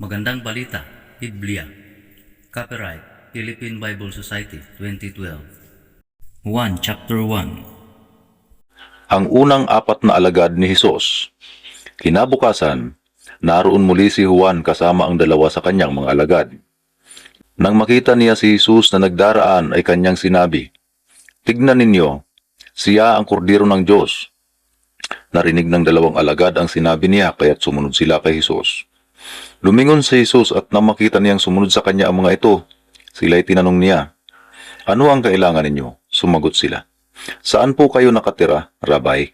Magandang Balita, Biblia. Copyright, Philippine Bible Society, 2012. 1 Chapter 1. Ang unang apat na alagad ni Hesus. Kinabukasan, naroon muli si Juan kasama ang dalawa sa kanyang mga alagad. Nang makita niya si Hesus na nagdaraan ay kanyang sinabi, "Tignan ninyo, siya ang kordero ng Diyos." Narinig ng dalawang alagad ang sinabi niya kaya't sumunod sila kay Hesus. Lumingon si Hesus at nang makita niyang sumunod sa kanya ang mga ito, sila'y tinanong niya, "Ano ang kailangan ninyo?" Sumagot sila, "Saan po kayo nakatira, Rabay?"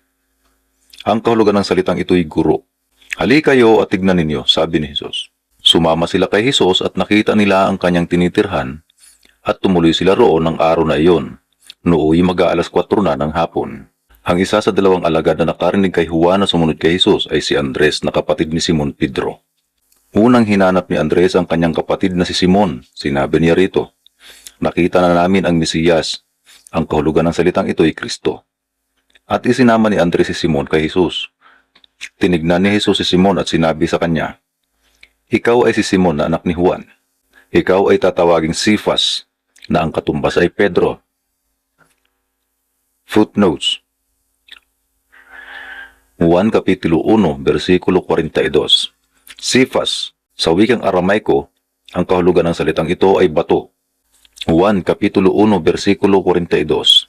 Ang kahulugan ng salitang ito'y guro. "Hali kayo at tignan ninyo," sabi ni Hesus. Sumama sila kay Hesus at nakita nila ang kanyang tinitirhan at tumuloy sila roon ng araw na iyon. Nooy mag-aalas 4 na ng hapon. Ang isa sa dalawang alagad na nakarinig kay Juan na sumunod kay Hesus ay si Andres na kapatid ni Simon Pedro. Unang hinanap ni Andres ang kanyang kapatid na si Simon. Sinabi niya rito, "Nakita na namin ang Mesiyas." Ang kahulugan ng salitang ito ay Kristo. At isinama ni Andres si Simon kay Hesus. Tinignan ni Hesus si Simon at sinabi sa kanya, "Ikaw ay si Simon na anak ni Juan. Ikaw ay tatawaging Sifas, na ang katumbas ay Pedro." Footnotes. Juan Kapitulo 1, versikulo 42. Sifas, sa wikang Aramaiko, ang kahulugan ng salitang ito ay bato. Juan Kapitulo 1, versikulo 42.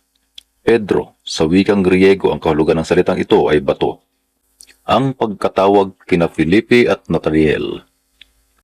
Pedro, sa wikang Griego, ang kahulugan ng salitang ito ay bato. Ang pagkatawag kina Felipe at Nathaniel.